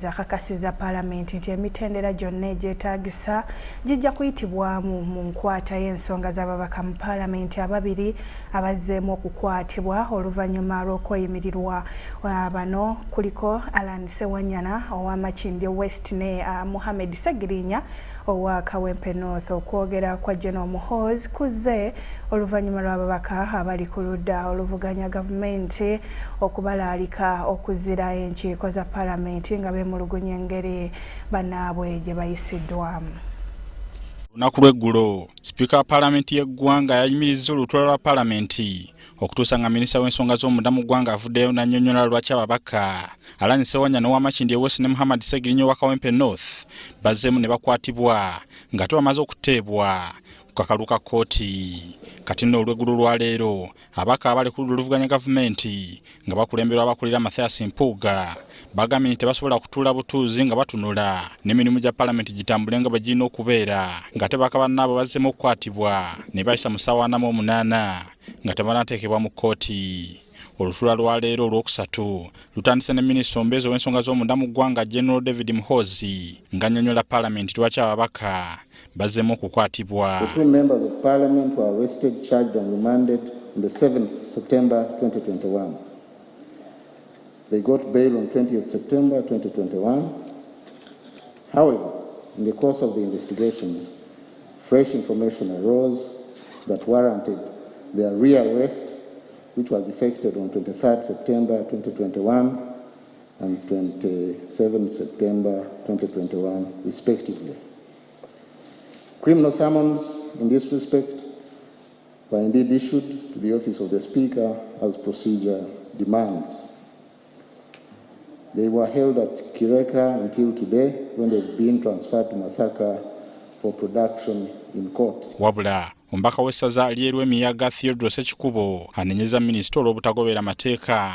Akakasiza Parliament nti emitendera gyonna egyetaagisa gijja kuyitibwamu mu nkwata y'ensonga z'ababaka mu Parliament ababiri abazzeemu okukwatibwa oluvannyuma lw'okweyimirirwa bano kuliko Alan Sewanyana ow'Amakindye West ne Mohamed Segirinya owa Kawempe North. Okwogera kwa General Muhoozi kuzze oluvannyuma lw'ababaka abali ku ludda oluvuganya gavumenti okubalaalika okuzira enkiiko za Parliament nga beemulugunya engeri bannaabwe gye bayisiddwamu. Lunaku lw'eggulo Sipiika wa Parliament y'eggwanga yayimirizza olutalo lwa Parliament okutuusa nga minisita w'ensonga z'omunda mu ggwanga avuddeyo n'annyonnyola lwaki ababaka Alan Sewanyana ow'Amakindye West ne Mohamed Segirinya owa Kawempe North bazzeemu ne bakwatibwa nga bamaze okuteebwa ku kakalu ka kkooti. Kati nno olw'eggulo lwa leero ababaka abali ku ludda oluvuganya gavumenti nga bakulemberwa abakulira Mathias Mpuuga bagambye nti tebasobola kutuula butuuzi nga batunula n'emirimu gya Parliament gitambule nga bwe girina okubeera nga tebaka bannaabwe bazzeemu okukwatibwa ne bayisa mu ssaawa 48 nga tebanateekebwa mu kkooti. Olutula lwa leero olwokusatu lutandise ne minisita omubeezi w'ensonga z'omunda mu ggwanga General David Muhoozi ng'annyonnyola Parliament lwaki ababaka bazzeemu okukwatibwa. The two members of Parliament were arrested, charged and remanded on the 7th September 2021. They got bail on 20th September 2021. However, in the course of the investigations, fresh information arose that warranted their rearrest, which was effected on 23rd September 2021 and 27th September 2021, respectively. Criminal summons in this respect were indeed issued to the Office of the Speaker as procedure demands. They were held at Kireka until today, when they've been transferred to Masaka for production in court. Wabula omubaka w'essaza ly'erwa emiyaga Theodore Ssekikubo anenyeza minisita olw'obutagoberera mateeka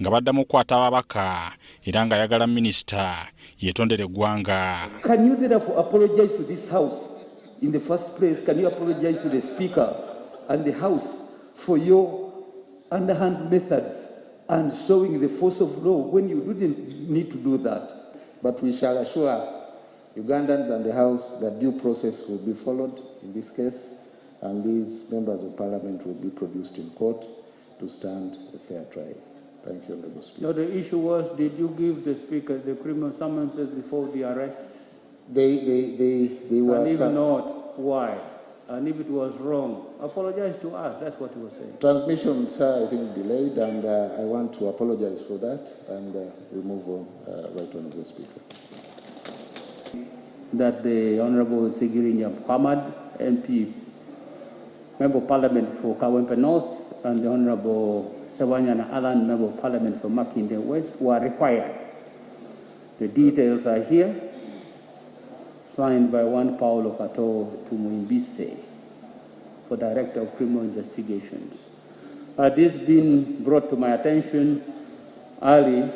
nga baddamu okukwata ababaka era nga ayagala minisita yeetondera eggwanga. Can you therefore apologize to this house in the first place? Can you apologize to the Speaker and the House for your underhand methods and showing the force of law when you didn't need to do that? But we shall assure Ugandans and the House that due process will be followed in this case, and these members of Parliament will be produced in court to stand a fair trial. Thank you, Honourable Speaker. No, the issue was, did you give the Speaker the criminal summonses before the arrest? They were. And if not, why? And if it was wrong, apologize to us. That's what he was saying. Transmission, sir, I think delayed, and I want to apologize for that, and we move on, right, Honourable Speaker. That the Honourable Segirinya Muhammad, MP, Member of Parliament for Kawempe North, and the Honourable Sewanyana Alan, Member of Parliament for Makindye West, were required. The details are here, signed by one Paulo Kato Tumuimbise for Director of Criminal Investigations. Had this been brought to my attention early,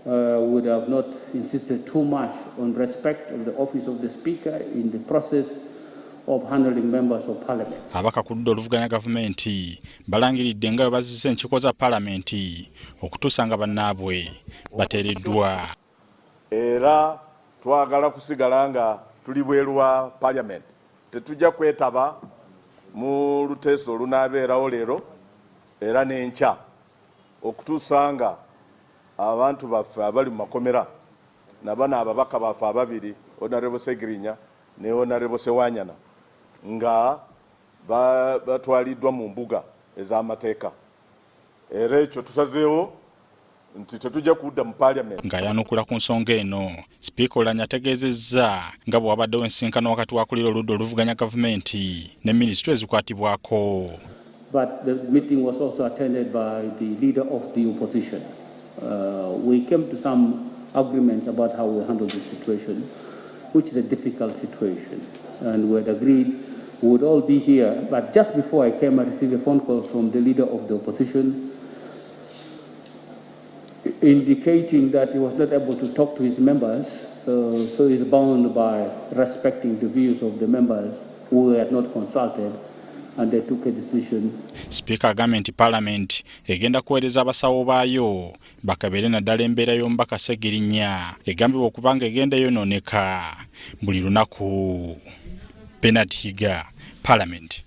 would have not insisted too much on respect of the office of the Speaker in the process of handling members of Parliament. Abaka ku ludda oluvuganya gavumenti balangiridde nga bwe bazizza enkiiko za Parliament okutuusa nga bannaabwe bateereddwa. Era twagala kusigala nga tuli bweru wa Parliament. Tetujja kwetaba mu luteeso olunaabeerawo leero era n'enkya okutuusa nga abantu baffe abali mu makomera nabano ababaka baffe ababiri Honourable Segirinya ne Honourable Sewanyana nga batwaliddwa mu mbuga ez'amateeka. Era ekyo tusazeewo nti tetujja kudda mu Parliament. Ng'ayanukula ku nsonga eno, Sipiika Oulanya ategeezezza nga bwe wabaddewo ensinkano wakati w'akulira oludda oluvuganya gavumenti ne minisitule ezikwatibwako. But the meeting was also attended by the leader of the opposition. We came to some agreements about how we handle the situation, which is a difficult situation. And we had agreed we would all be here. But just before I came, I received a phone call from the leader of the opposition indicating that he was not able to talk to his members, so he's bound by respecting the views of the members who had not consulted and they took a decision. Speaker agambye nti Parliament egenda kuweereza abasawo baayo bakabere naddala embeera y'omubaka Ssegirinya egambibwa okuba nga egenda yonooneka buli lunaku. Penatiga, Parliament.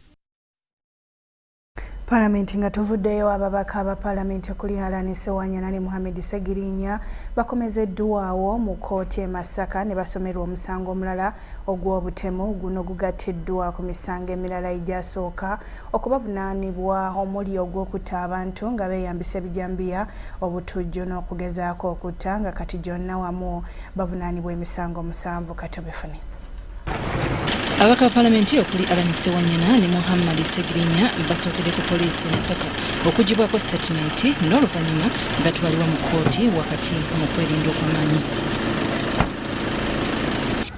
Parliament nga tuvuddeyo ababaka aba Parliament okuli Alani Ssewanyana ne Mohamed Ssegirinya bakomezeddwawo mu kkooti e Masaka ne basomerwa omusango omulala ogw'obutemu guno gugattiddwa ku misango emirala egyasooka okubavunaanibwa omuli ogw'okutta abantu nga beeyambisa ebijambiya obutujju n'okugezaako okutta nga kati gyonna wamu bavunaanibwa emisango 7 katobefune. Ababaka ba Parliament okuli Alani Ssewanyana ne Mohamed Ssegirinya basookere ku poliisi Masaka okugibwako statement n'oluvannyuma ne batwalibwa mu kkooti wakati mu kwerinda okw'amaanyi.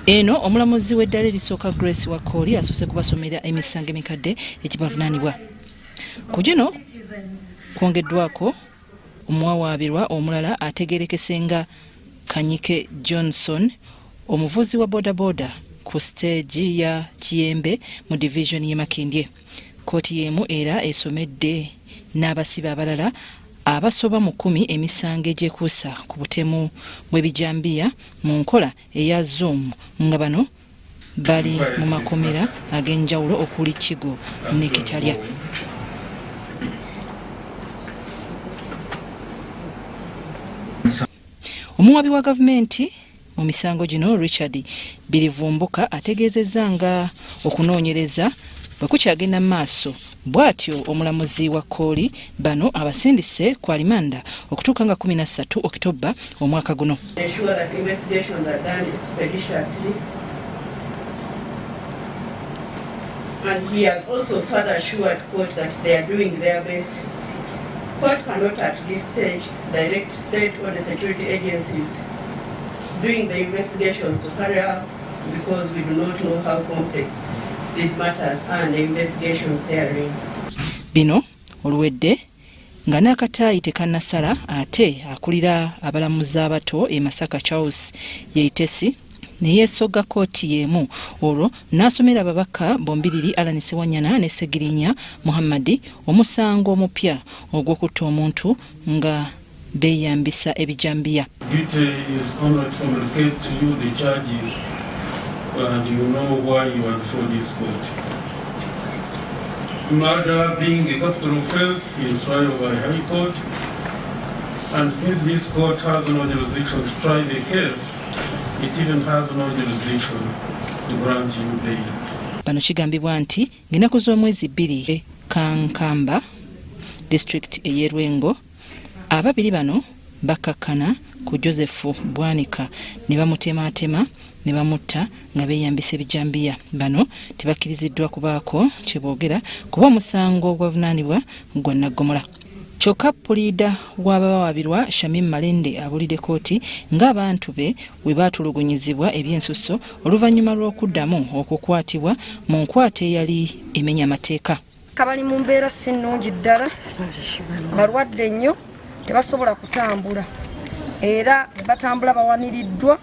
Eno omulamuzi w'eddala erisooka Grace Wakoli asoose kubasomera emisango emikadde egibavunaanibwa. Ku gino kwongeddwako omuwawaabirwa omulala ategeerekese nga Kanyike Johnson omuvuzi wa bodaboda ku stage ya Kiyembe mu division ye Makindye. Kkooti y'emu era esomedde n'abasibe abalala abasoba mu 10 emisango egyekuusa ku butemu bw'ebijambiya mu nkola eya Zoom nga bano bali mu makomera ag'enjawulo okuli Kigo ne Kitalya. Omuwabi wa gavumenti mu misango gino Richard Birivumbuka ategeezezza nga okunoonyereza bwe kukyagenda maaso bw'atyo omulamuzi wa Kooli bano abasindise ku alimanda okutuuka nga 13 Oktoba omwaka guno. And he has also further assured court that they are doing their best. Court cannot at this stage direct state or the security agencies doing the investigations to carry out because we do not know how complex these matters are and the investigations therein. Bino oluwedde nga n'akataayi tekannasala ate akulira abalamuzi abato e Masaka Charles Yeitesi ne yeesogga kkooti y'emu olwo n'asomera ababaka bombiriri Alani Ssewanyana ne Ssegirinya Muhammad omusango omupya ogw'okutta omuntu nga beeyambisa ebijambiya. Duty is only to communicate to you the charges and you know why you are before this court. Murder being a capital offense is tried by High Court, and since this court has no jurisdiction to try the case, it even has no jurisdiction to grant you bail. Bano kigambibwa nti ng'ennaku z'omwezi 2 Kankamba district ey'e Lwengo ababiri bano bakakkana ku Joseph Bwanika ne bamutematema ne bamutta nga beeyambisa ebijambiya. Bano tebakkiriziddwa kubaako kye boogera kuba omusango ogwavunaanibwa gwonna ggomola. Kyokka puliida w'abawaabirwa Shamim Malende abulidde kkooti ng'abantu be we baatulugunyizibwa ebyensusso oluvannyuma lw'okuddamu okukwatibwa mu nkwata eyali emenya amateeka. Kabali mu mbeera si nnungi ddala, balwadde nnyo tebasobola kutambula era batambula bawaniriddwa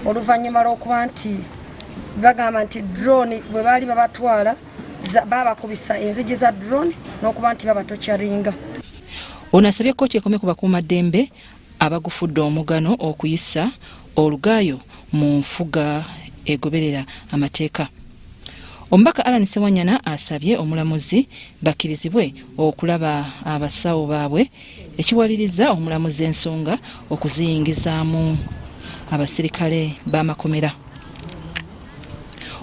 oluvannyuma lw'okuba nti bagamba nti drone bwe baali babatwala babakubisa enzigi za drone n'okuba nti babatokyaringa. Ono asabye kkooti ekome ku bakuumaddembe abagufudde omugano okuyisa olugaayo mu nfuga egoberera amateeka. Omubaka Alani Ssewanyana asabye omulamuzi bakkirizibwe okulaba abasawo baabwe ekiwaliriza omulamuzi ensonga okuziyingizaamu abasirikale b'amakomera.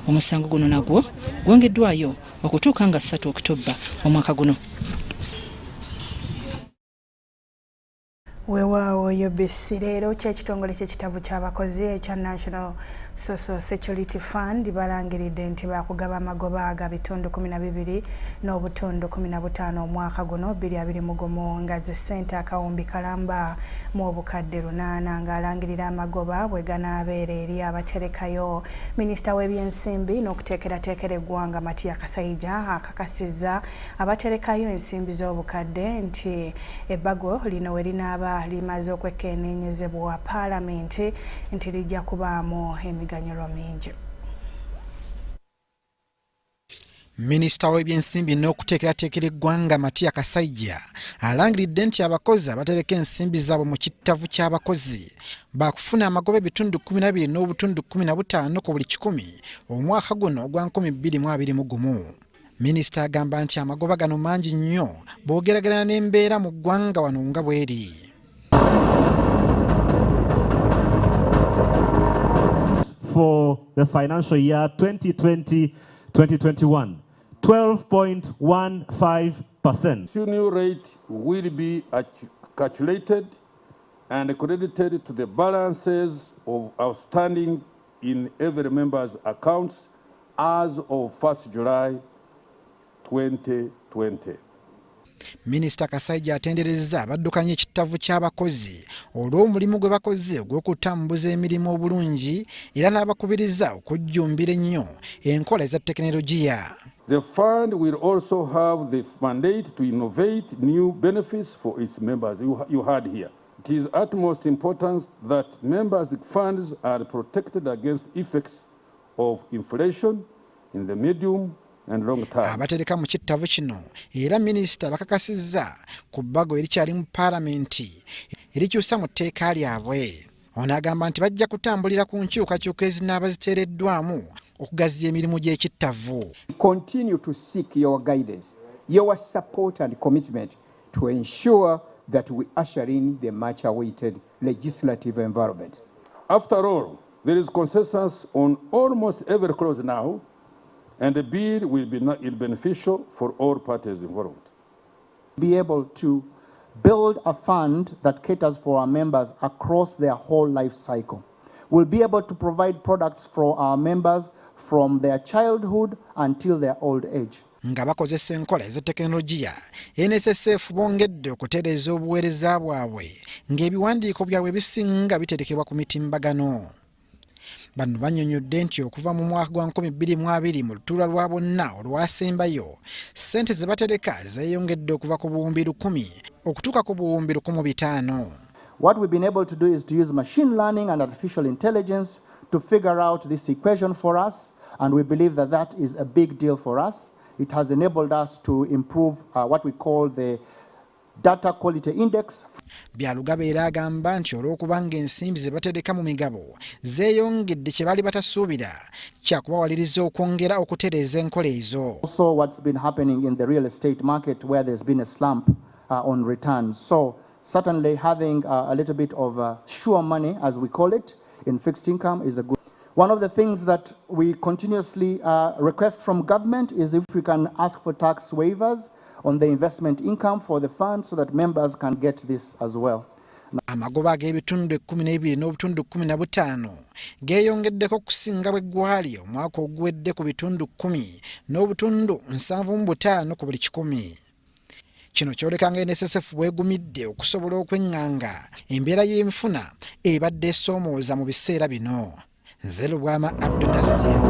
Omusango guno nagwo gwongeddwayo okutuuka nga 3 Oktoba omwaka guno. Weewaawo UBC LEERO ky'ekitongole ky'ekitabu ky'abakozi ekya National Social Security Fund balangiridde nti bakugaba amagoba aga bitundu 12 n'obutundu 15 omwaka guno 2020 nga ze ssente akawumbi kalamba mu obukadde 8 ng'alangirira amagoba bwe ganaabeera eri abaterekayo. Minisita w'ebyensimbi n'okuteekerateekera eggwanga Matiya Kasaija akakasizza abaterekayo ensimbi z'obukadde nti ebbago lino we linaaba limaze okwekeeneenyezebwa Paalamenti nti lijja kubaamu emiganyulo mingi. Minisita w'ebyensimbi n'okuteekerateekera eggwanga Marion Nakitene alangiridde nti abakozi abatereka ensimbi zaabwe mu kittavu ky'abakozi baakufuna amagoba ebitundu 12 n'obutundu 15 ku buli 100 omwaka guno ogwa 2021. Minisita agamba nti amagoba gano mangi nnyo bw'ogeraganya n'embeera mu ggwanga wano nga bw'eri. For the financial year 2020-2021, 12.15%. Revenue rate will be calculated and credited to the balances of outstanding in every member's accounts as of 1st July 2020. Minisita Nakitene atenderezza abaddukanya ekittavu ky'abakozi olw'omulimu gwe bakoze ogw'okutambuza emirimu obulungi era n'abakubiriza okujjumbira ennyo enkola eza tekinologiya. The fund will also have the mandate to innovate new benefits for its members. You heard here. It is utmost important that members' funds are protected against effects of inflation in the medium and long term. Abatereka mu kittavu kino era minisita bakakasizza ku bbago erikyali mu paalamenti erikyusa mu tteeka lyabwe. Ono agamba nti bajja kutambulira ku nkyukakyuka ezinaaba ziteereddwamu okugaziya emirimu gy'ekittavu. Continue to seek your guidance, your support and commitment to ensure that we usher in the much awaited legislative environment. After all, there is consensus on almost every clause now, and the bill will be beneficial for all parties involved. Be able to build a fund that caters for our members across their whole life cycle. We'll be able to provide products for our members from their childhood until their old age. Nga bakozesa enkola ez'etekinologiya, NSSF bongedde okutereeza obuweereza bwabwe ng'ebiwandiiko byabwe bisinga biterekebwa ku mitimbagano. Bano bannyonnyodde nti okuva mu mwaka gwa 2020 mu lutuula lwa bonna olwasembayo ssente ze batereka zeeyongedde okuva ku buwumbi 1000 okutuuka ku buwumbi 1500. What we've been able to do is to use machine learning and artificial intelligence to figure out this equation for us, and we believe that that is a big deal for us. It has enabled us to improve what we call the data quality index. Byalugabe era agamba nti olw'okubanga ensimbi ze batereka mu migabo zeeyongedde kye baali batasuubira kyakubawaliriza okwongera okutereeza enkola ezo. Also what's been happening in the real estate market where there's been a slump on returns. So certainly having a little bit of sure money, as we call it, in fixed income is a good. One of the things that we continuously request from government is if we can ask for tax waivers on the investment income for the fund so that members can get this as well. Amagoba ag'ebitundu 12 n'obutundu 15 geeyongeddeko okusinga bwe gwali omwaka oguwedde ku bitundu 10 n'obutundu 75 ku buli 100. Kino kyoleka nga NSSF bwegumidde okusobola okweŋŋanga embeera y'enfuna ebadde esoomooza mu biseera bino. Nze Lubwama Abdunasir.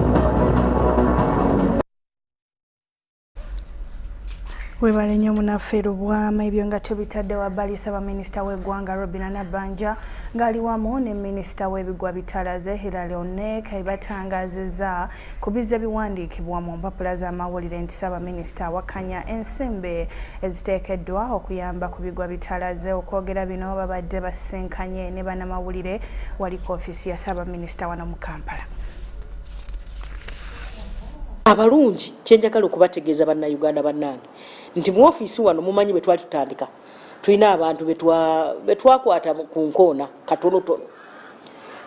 Webale nnyo munaffe Lubwama, ebyo nga tubitadde wabbali Ssaabaminisita w'eggwanga Robinah Nabbanja ng'ali wamu ne Minisita w'ebigwa bitalaze Hilary Onek batangazizza ku bizze biwandiikibwa mu mpapula z'amawulire nti Ssaabaminisita awakanya ensimbi eziteekeddwa okuyamba ku bigwa bitalaze. Okwogera bino babadde basenkanye ne bannamawulire wali ku ofiisi ya Ssaabaminisita wano mu Kampala. Abalungi kyenjagala okubategeeza bannayuganda bannange nti mu ofiisi wano mumanyi bwe twali tutandika tulina abantu betwakwata ku nkoona katonotono.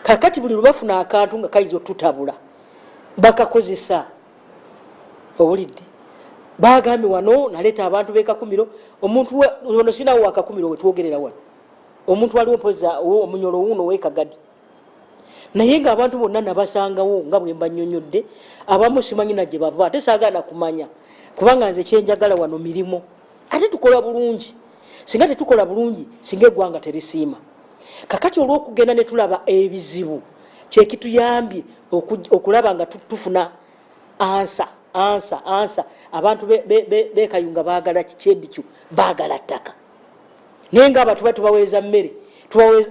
Kakati buli lubafuna akantu nga kayinza otutabula bakakozesa. Owulidde bagambye wano naleeta abantu b'ekakumiro omuntu ono sinawo wakakumiro wetwogerera wano omuntu waliwo mpoza omunyolo wuno w'ekagadi naye nga abantu bonna nabasangawo nga bwe mbannyonnyodde abamu simanyi na gye bava ate saagaana kumanya kubanga nze kyenjagala wano mirimu ate tukola bulungi. Singa tetukola bulungi singa eggwanga terisiima. Kakati olw'okugenda ne tulaba ebizibu kyekituyambye okulaba nga tufuna ansa abantu beekayunga baagala kikyedikyo baagala ttaka naye nga abantu batubaweeza mmere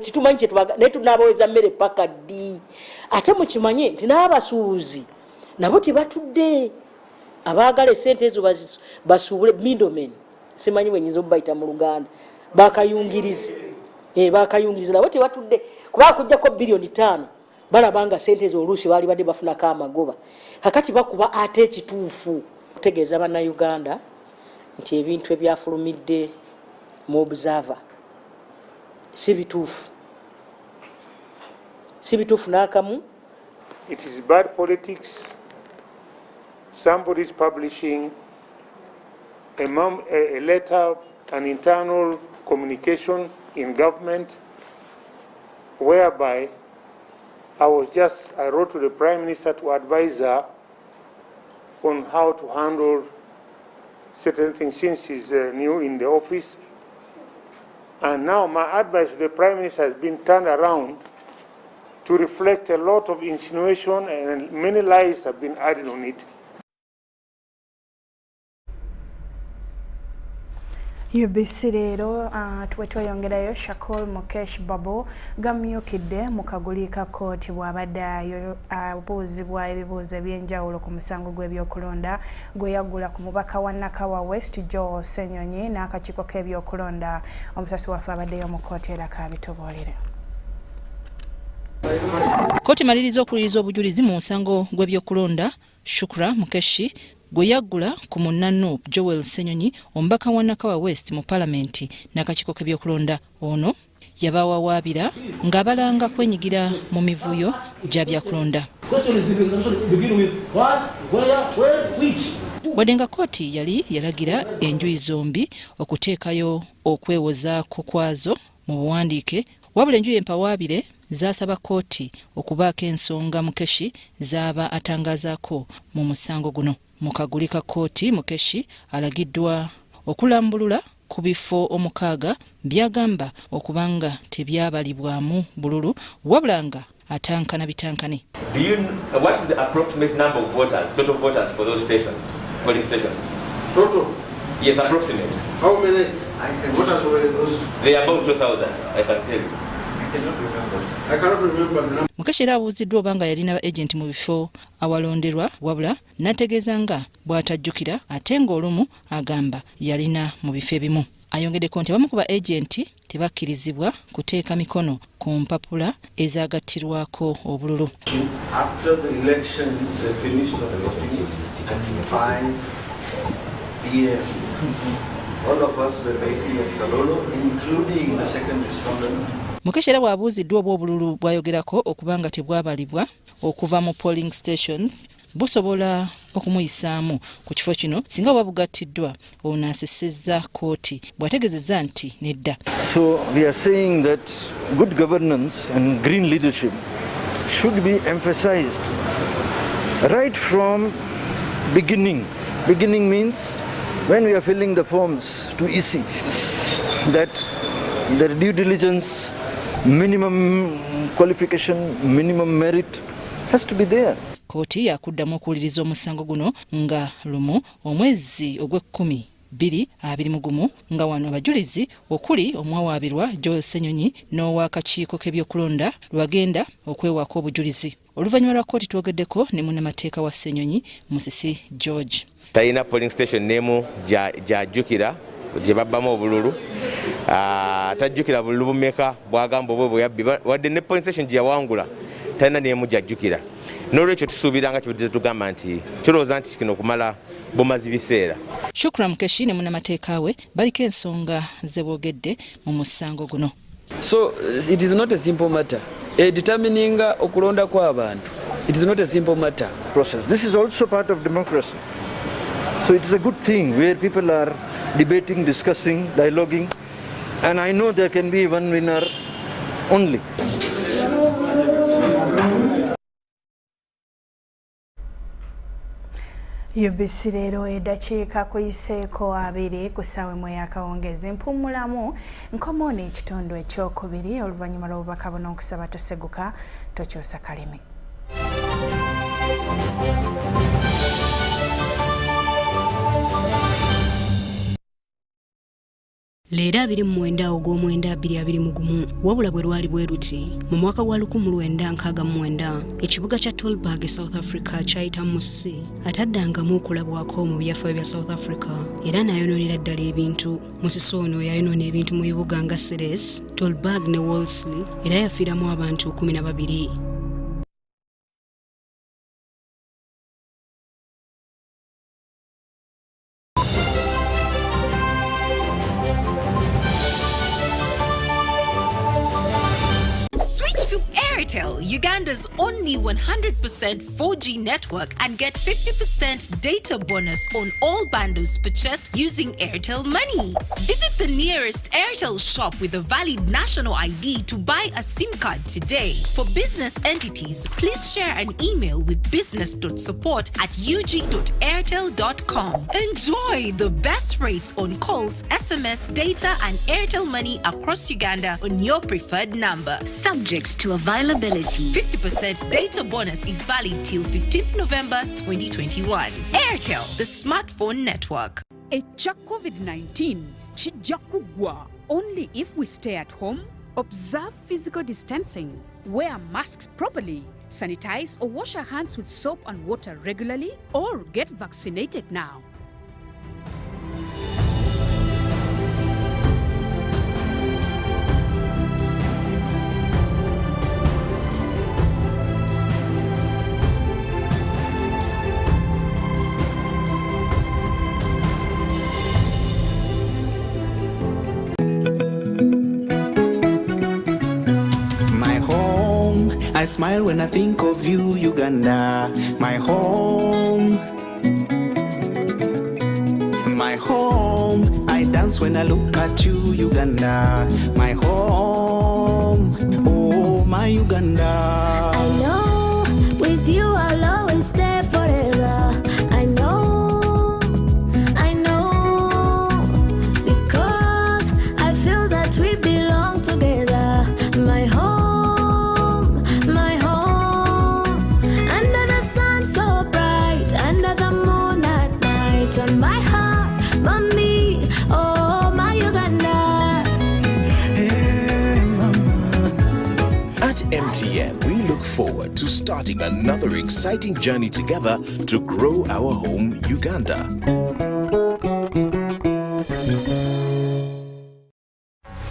titumanyi kyetubaga naye tunabaweza mmere paka ddi. Ate mukimanye nti n'abasuubuzi nabo tebatudde abaagala esente ezo basuubule middlemen simanyi bwenyinza obubayita mu Luganda bakayungirizi bakayungiriza nabo tebatudde kuba kujjako bilioni 5 balaba nga sente ezo oluusi baali badde bafunako amagoba kakati bakuba ate ekituufu kutegeeza bannayuganda nti ebintu ebyafulumidde mu observer si bituufu n'akamu. It is bad politics. Somebody is publishing a letter, an internal communication in government, whereby I wrote to the Prime Minister to advise her on how to handle certain things since she's new in the office. And now my advice to the Prime Minister has been turned around to reflect a lot of insinuation and many lies have been added on it. UBC LEERO twetweyongerayo Shakol Mukesh Babo gamyukidde mu kaguli ka kooti bw'abadde abuuzibwa ebibuuzo ebyenjawulo ku musango gw'ebyokulonda gwe yaggula ku mubaka wa Nakawa West Joe Senyonyi n'akakiiko k'ebyokulonda. Omusasi waffe abaddeyo mu kooti era kabitubuulire. Kooti maliriza okuwuliriza obujulizi mu musango gw'ebyokulonda Shukra Mukeshi gwe yaggula ku munnano Joel Senyonyi omubaka wa Nakawa West mu palamenti n'akakiiko k'ebyokulonda. Ono yabawawaabira ng'abalanga kwenyigira mu mivuyo gya byakulonda. Wadde nga kooti yali yalagira enjuyi zombi okuteekayo okwewozaako kwazo mu buwandiike, wabula enjuyi empawaabire zasaba kooti okubaako ensonga Mukeshi zaba atangazaako mu musango guno. Mu kaguli ka kooti Mukeshi alagiddwa okulambulula ku bifo 6 byagamba okubanga tebyabalibwamu bululu wabula nga atankana bitankane. What is the approximate number of voters, total voters for those stations, polling stations? Total? Yes, approximate. How many voters were those? They are about 2,000, I can tell you. I cannot remember the number. Mukeshi era abuuziddwa obanga yalina agent mu bifo awalonderwa wabula n'ategeeza nga bw'atajjukira ate ng'olumu agamba yalina mu bifo ebimu. Ayongeddeko nti abamu ku ba agenti tebakkirizibwa kuteeka mikono ku mpapula ezaagattirwako obululu. After the elections finished at 5 p.m. all of us were waiting at Kalolo, including the second respondent. Mukeshi era bw'abuuziddwa obululu bwayogerako okubanga tebwabalibwa okuva mu polling stations busobola okumuyisaamu ku kifo kino singa wabugattiddwa. Ono asesezza kooti bw'ategeezezza nti nedda. So we are saying that good governance and green leadership should be emphasized right from beginning. Beginning means when we are filling the forms to EC, that the due diligence, minimum qualification, minimum merit has to be there. Kooti yakuddamu okuwuliriza omusango guno nga lumu omwezi ogw'10/2021 nga wano abajulizi okuli omwawaabirwa Joel Senyonyi n'ow'akakiiko k'ebyokulonda lwagenda okwewaako obujulizi. Oluvannyuma lwa kooti twogeddeko ne munnamateeka wa Senyonyi Musisi George. Talina polling station n'emu gy'ajjukira gye babbamu obululu. Tajjukira bululu bumeka bwagamba obwe bwe yabbi wadde ne polling station gye yawangula talina n'emu gy'ajjukira. N'olwekyo tusuubira nga kibudde tugamba nti tulowooza nti kino okumala bumazi biseera. Shukra Mukeshi ne munnamateeka we baliko ensonga ze boogedde mu musango guno. So it is not a simple matter. Determining okulonda kw'abantu. It is not a simple matter. Process. This is also part of democracy. So it is a good thing where people are debating, discussing, dialoguing, and I know there can be one winner only. UBC LEERO eddakiika kuyiseeko 2 ku ssaawa emu ey'akawungeezi mpumulamu nkomo n'ekitundu ekyokubiri oluvannyuma lw'obubaka buno okusaba toseguka tokyusa kalimi. Leero 29 ogw'omwenda 2021 wabula bwe lwali bwe ruti mu mwaka wa 1969 ekibuga kya Tolberg South Africa kyayita Musi ataddangamu okulabwako mu byafaayo bya South Africa era n'ayonoonera ddala ebintu. Musisi ono yayonoona ebintu mu bibuga nga Ceres, Tolberg ne Wolseley era yafiiramu abantu 12. Uganda's only 100% 4G network, and get 50% data bonus on all bundles purchased using Airtel Money. Visit the nearest Airtel shop with a valid national ID to buy a SIM card today. For business entities, please share an email with business.support@ug.airtel.com. Enjoy the best rates on calls, SMS, data, and Airtel Money across Uganda on your preferred number. Subject to availability. 50% data bonus is valid till 15th November 2021. Airtel, the smartphone network. Echa COVID-19 kijja kugwa only if we stay at home, observe physical distancing, wear masks properly, sanitize or wash our hands with soap and water regularly, or get vaccinated now. I smile when I think of you, Uganda, my home. My home, I dance when I look at you, Uganda, my home. Oh, my Uganda. I know, with you I'll always stay forever. I know, because I feel that we belong together, my home. On my heart, mommy, oh my Uganda. Hey, mama. At MTN, we look forward to starting another exciting journey together to grow our home, Uganda.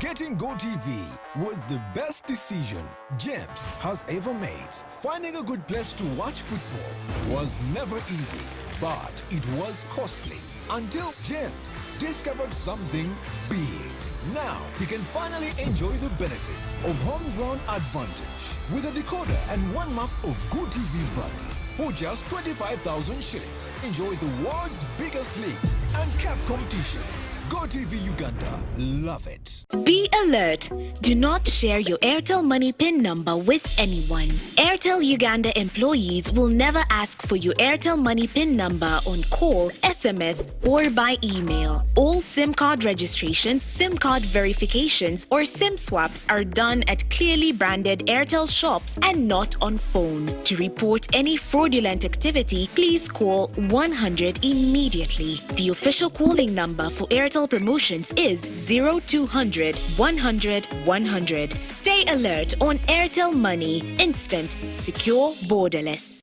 Getting GoTV was the best decision James has ever made. Finding a good place to watch football was never easy, but it was costly until James discovered something big. Now he can finally enjoy the benefits of homegrown advantage with a decoder and 1 month of GoTV value. For just 25,000 shillings, enjoy the world's biggest leagues and cap competitions. GoTV Uganda, love it. Be alert. Do not share your Airtel Money PIN number with anyone. Airtel Uganda employees will never ask for your Airtel Money PIN number on call, SMS, or by email. All SIM card registrations, SIM card verifications, or SIM swaps are done at clearly branded Airtel shops and not on phone. To report any fraudulent activity, please call 100 immediately. The official calling number for Airtel promotions is 0200 100 100. Stay alert on Airtel Money. Instant, secure, borderless.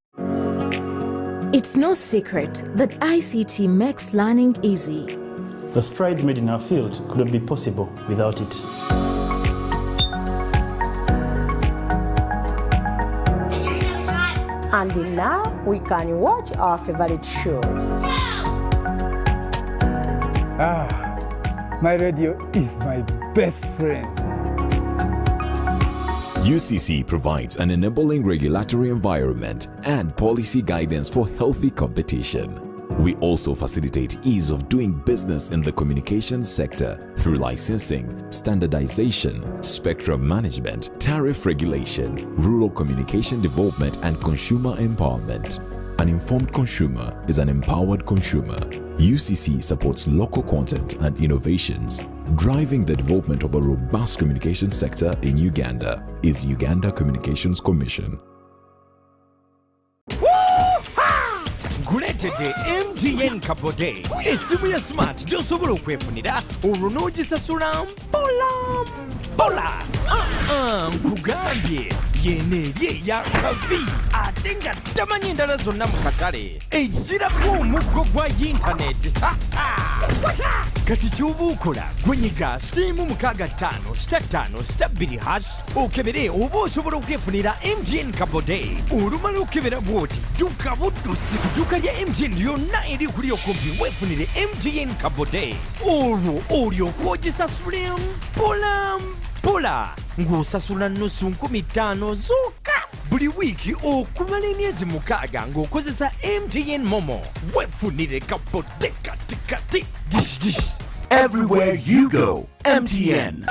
It's no secret that ICT makes learning easy. The strides made in our field couldn't be possible without it. And now we can watch our favorite shows. My radio is my best friend. UCC provides an enabling regulatory environment and policy guidance for healthy competition. We also facilitate ease of doing business in the communications sector through licensing, standardization, spectrum management, tariff regulation, rural communication development, and consumer empowerment. An informed consumer is an empowered consumer. UCC supports local content and innovations. Driving the development of a robust communication sector in Uganda is Uganda Communications Commission. nkuleetedde MTN Kabode, essimu ya smart gy'osobola okwefunira olwo n'ogisasula mpola. Nkugambye yeno eri eyakabi ate nga tamanyi endala zonna mu katale ejjirako omuggo gwa yintaneti. Kati ky'oba okola gwenyiga *655*2# okebere oba osobola okwefunira MTN Kabode. Olumala okebera bw'oti dduka buddusi ku dduuka lya MTN lyonna eri kuli okumpi weefunire MTN Kabode. Olwo olyoka ogisasule mpola ng'osasula nnusu 15,000 zokka buli wiiki okumala emyezi 6 ng'okozesa MTN Momo. Weefunire Kabode kati. Dish. Everywhere you go, MTN.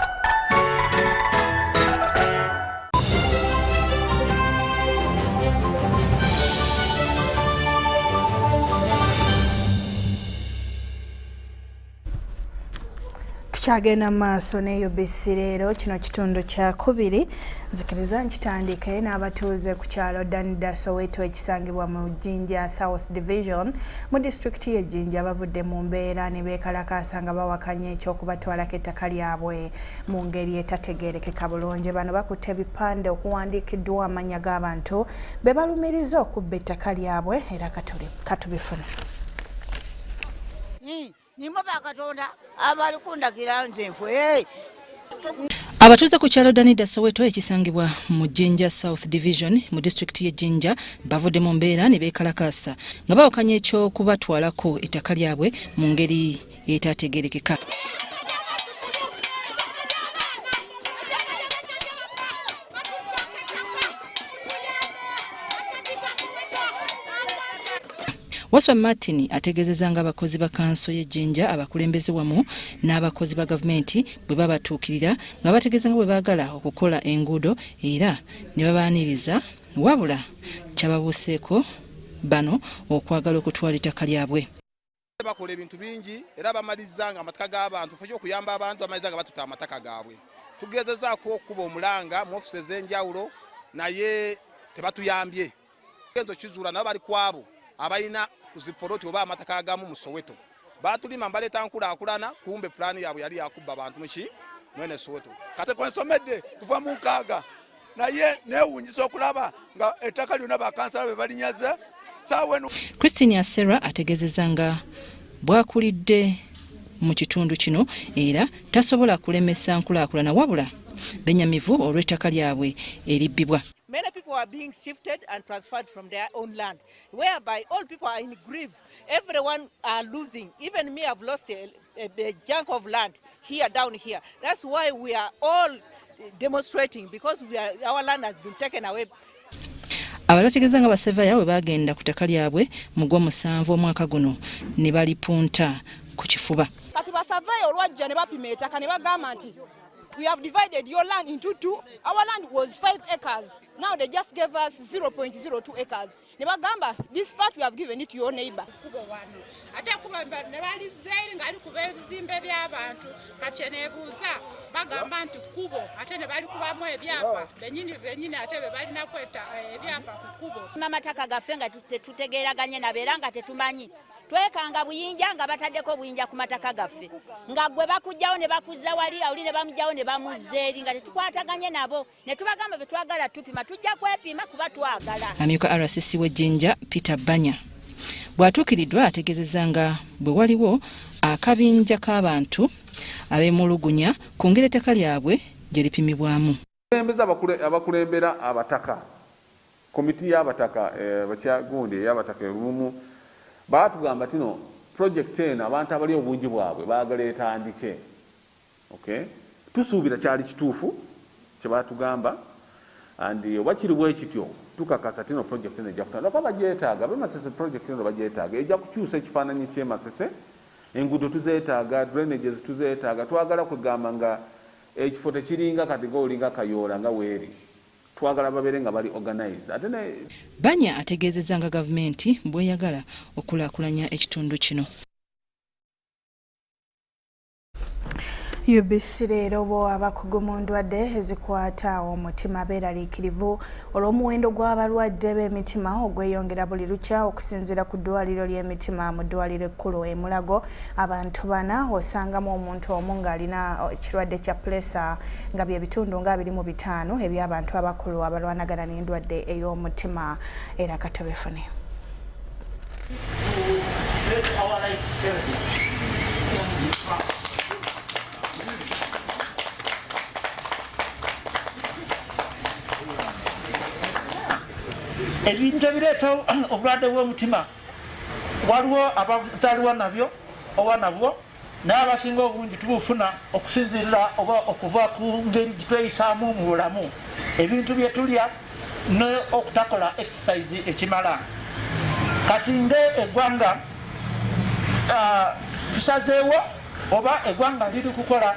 Tukyagenda maaso ne UBC LEERO kino kitundu kya kubiri nzikiriza nkitandike n'abatuuze ku kyalo Danida Soweto ekisangibwa mu Jinja South Division mu district y'e Jinja bavudde mu mbeera ne beekalakaasa nga bawakanya ekyokubatwalako ettaka lyabwe mu ngeri etategeerekeka bulungi. Bano bakutte ebipande okuwandiikiddwa amannya g'abantu be balumiriza okubba ettaka lyabwe era katubifuna. Abatuuze ku kyalo Danida Soweto ekisangibwa mu Jinja South Division mu district y'e Jinja bavudde mu mbeera ne beekalakaasa nga bawakanya ekyokubatwalako ettaka lyabwe mu ngeri etategeerekeka. Waswa Martin ategeezezza nga abakozi ba kanso y'e Jinja abakulembeze wamu n'abakozi ba gavumenti bwe babatuukirira nga bategeeza nga bwe baagala okukola enguudo era ne babaaniriza wabula kyababuuseeko bano okwagala okutwala ettaka lyabwe. Bakola ebintu bingi era bamaliza nga amataka g'abantu ffe okuyamba abantu bamaliza nga batuta amataka gaabwe. Tugezezaako okuba omulanga mu ofisi ez'enjawulo naye tebatuyambye. Genzo kizuula nabo bali kwabo abayina kuzipoloti oba amataka agamu mu Soweto batulima mbaleeta nkulaakulana kumbe pulaani yaabwe yali yakubba abantu muki mwene Soweto. Kase kwensomedde kuva mu nkaaga naye neewunyisa okulaba nga ettaka lyonna bakansala be balinyaze saawenu. Christine Asera ategeezezza nga bwakulidde mu kitundu kino era tasobola kulemesa nkulaakulana wabula benyamivu olw'ettaka lyabwe eribbibwa. Many people are being shifted and transferred from their own land, whereby all people are in grief. Everyone are losing. Even me, I've lost a chunk of land here, down here. That's why we are all demonstrating, because our land has been taken away. Abategeeza nga basevaya bwe bagenda ku ttaka lyabwe mu Gw'omusanvu omwaka guno ne balipunta ku kifuba. Kati basavaya olwajja ne bapima ettaka ne bagamba nti we have divided your land into two. Our land was 5 acres. Now they just gave us 0.02 acres. Nebagamba, this part we have given it to your neighbor. Ate kubamba ne balizeri ngali kuba ebizimbe by'abantu kati nebuuza bagamba nti kubo ate ne bali kubamu ebyapa benyini ate be balina kweta ebyapa ku kubo. Amataka gaffe nga tutegeeraganye nabeera nga tetumanyi. Twekanga buyinja nga bataddeko buyinja ku mataka gaffe nga gwe bakujjawo ne bakuzza wali awuli ne bamujjawo ne bamuzzeeri nga tetukwataganye nabo ne tubagamba be twagala tupima tujja kwepima kuba twagala. Amyuka RCC w'e Jinja Peter Banya bw'atuukiriddwa ategeezezza nga bwe waliwo akabinja k'abantu abeemulugunya ku ngeri ettaka lyabwe gye lipimibwamu. Abakulembera abataka komiti y'abataka bakyagundi ey'abataka erumu batugamba tino project eno abantu abali obungi bwabwe baagala etandike. Okay, tusuubira kyali kituufu kye batugamba andi oba kiri bwe kityo tukakasa tino project eno ejja kutandika kuba bagyetaaga bemasese project eno bagyetaaga ejja kukyusa ekifaananyi ky'emasese enguudo tuzeetaaga drainages tuzeetaaga twagala kugamba nga ekifo tekiringa kati ng'olinga kayoola nga weeri twagala babeere nga bali organized. Banya ategeezezza nga gavumenti bweyagala okulaakulanya ekitundu kino. UBC LEERO bo abakugu mu ndwadde ezikwata omutima beeraliikirivu olw'omuwendo gw'abalwadde b'emitima ogweyongera buli lukya okusinziira ku ddwaliro ly'emitima mu ddwaliro ekkulu e Mulago. Abantu 4 osangamu omuntu omu ng'alina ekirwadde kya pulesa nga bye bitundu nga 25 eby'abantu abakulu abalwanagana n'endwadde ey'omutima. Era katobefune. Ebintu ebireeta obulwadde bw'omutima waliwo abazaalibwa nabyo oba nabwo n'abasinga obungi tubufuna okusinziirira oba okuva ku ngeri gitweyisaamu mu bulamu, ebintu bye tulya n'okutakola exercise ekimala. Kati nde eggwanga tusazeewo oba eggwanga liri kukola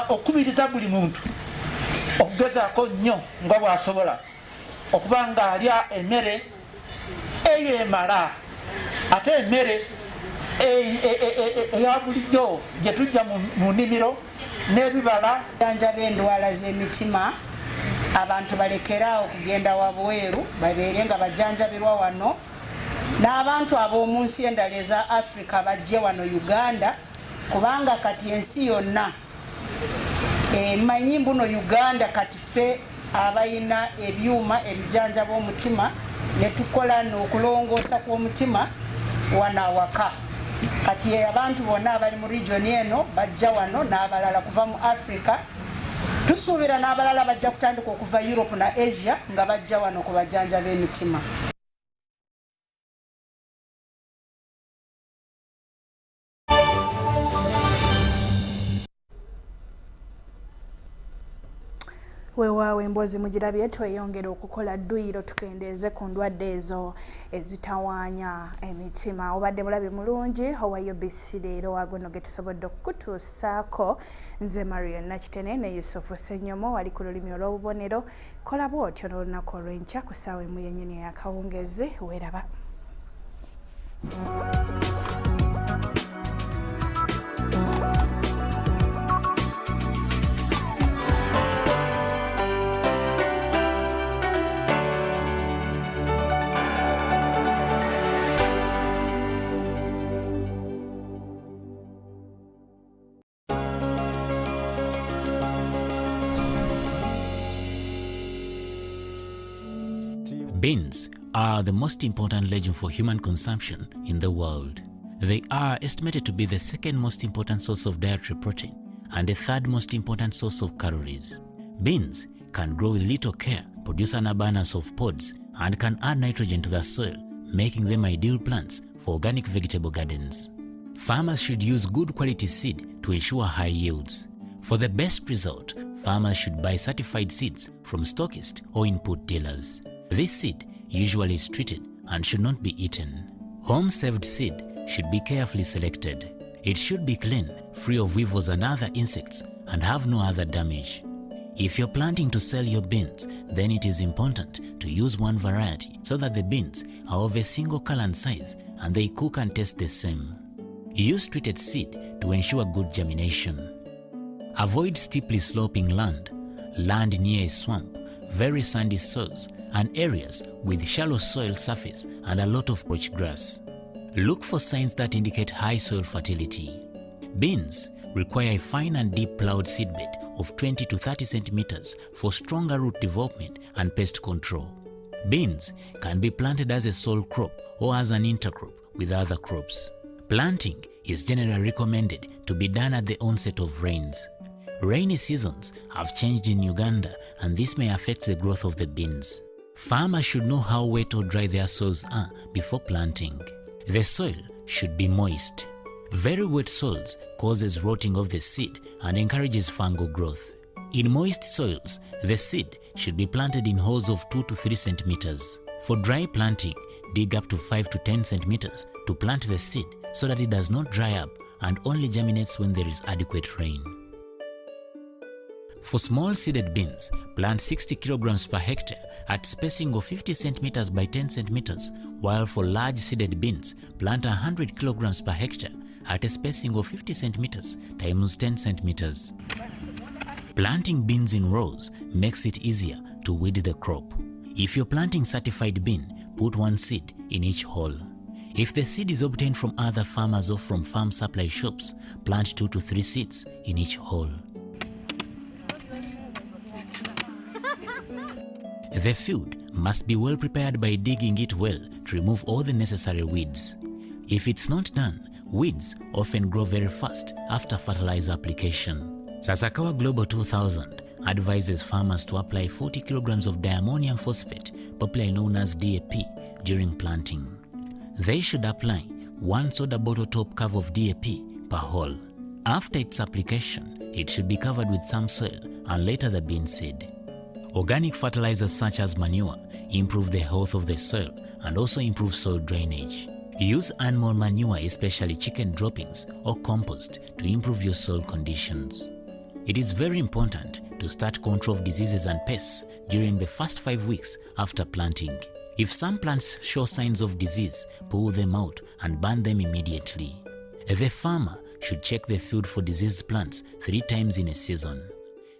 okubiriza buli muntu okugezaako nnyo nga bw'asobola okuba ng'alya emmere eyo emala, ate emmere eya bulijjo gye tujja mu nnimiro n'ebibala. Janjaba endwala z'emitima abantu balekeraawo okugenda wabweru babeere nga bajjanjabirwa wano, n'abantu ab'omu nsi endala eza Africa bajje wano Uganda, kubanga kati ensi yonna manyi mbuno Uganda kati ffe abayina ebyuma ebijanjaba omutima ne tukola n'okulongoosa kw'omutima wana awaka. Kati abantu bonna abali mu region eno bajja wano n'abalala kuva mu Africa. Tusuubira n'abalala bajja kutandika okuva Europe na Asia nga bajja wano ku bajanjaba emitima. Weewaawo emboozi mugirabye tweyongera okukola dduyiro tukendeeze ku ndwadde ezo ezitawaanya emitima. Obadde bulabe mulungi owa UBC LEERO agono ge tusobodde okutuusaako. Nze Marion Nakitene ne Yusufu Ssenyomo wali ku lulimi olw'obubonero. Kola bw'otyo n'olunaku olw'enkya ku ssaawa emu yennyini ey'akawungezi. Weeraba. Beans are the most important legume for human consumption in the world. They are estimated to be the second most important source of dietary protein and the third most important source of calories. Beans can grow with little care, produce an abundance of pods, and can add nitrogen to the soil, making them ideal plants for organic vegetable gardens. Farmers should use good quality seed to ensure high yields. For the best result, farmers should buy certified seeds from stockists or input dealers. This seed usually is treated and should not be eaten. Home-saved seed should be carefully selected. It should be clean, free of weevils and other insects, and have no other damage. If you're planting to sell your beans, then it is important to use one variety so that the beans are of a single color and size and they cook and taste the same. Use treated seed to ensure good germination. Avoid steeply sloping land near a swamp, very sandy soils, and areas with shallow soil surface and a lot of poach grass. Look for signs that indicate high soil fertility. Beans require a fine and deep plowed seedbed of 20 to 30 centimeters for stronger root development and pest control. Beans can be planted as a sole crop or as an intercrop with other crops. Planting is generally recommended to be done at the onset of rains. Rainy seasons have changed in Uganda, and this may affect the growth of the beans. Farmers should know how wet or dry their soils are before planting. The soil should be moist. Very wet soils causes rotting of the seed and encourages fungal growth. In moist soils, the seed should be planted in holes of 2 to 3 centimeters. For dry planting, dig up to 5 to 10 centimeters to plant the seed so that it does not dry up and only germinates when there is adequate rain. For small seeded beans, plant 60 kilograms per hectare at spacing of 50 centimeters by 10 centimeters, while for large seeded beans, plant 100 kilograms per hectare at a spacing of 50 centimeters times 10 centimeters. Planting beans in rows makes it easier to weed the crop. If you're planting certified bean, put 1 seed in each hole. If the seed is obtained from other farmers or from farm supply shops, plant 2 to 3 seeds in each hole. The field must be well prepared by digging it well to remove all the necessary weeds. If it's not done, weeds often grow very fast after fertilizer application. Sasakawa Global 2000 advises farmers to apply 40 kilograms of diammonium phosphate, popularly known as DAP, during planting. They should apply 1 soda bottle top cover of DAP per hole. After its application, it should be covered with some soil and later the bean seed. Organic fertilizers such as manure improve the health of the soil and also improve soil drainage. Use animal manure, especially chicken droppings or compost, to improve your soil conditions. It is very important to start control of diseases and pests during the first 5 weeks after planting. If some plants show signs of disease, pull them out and burn them immediately. The farmer should check the field for diseased plants 3 times in a season.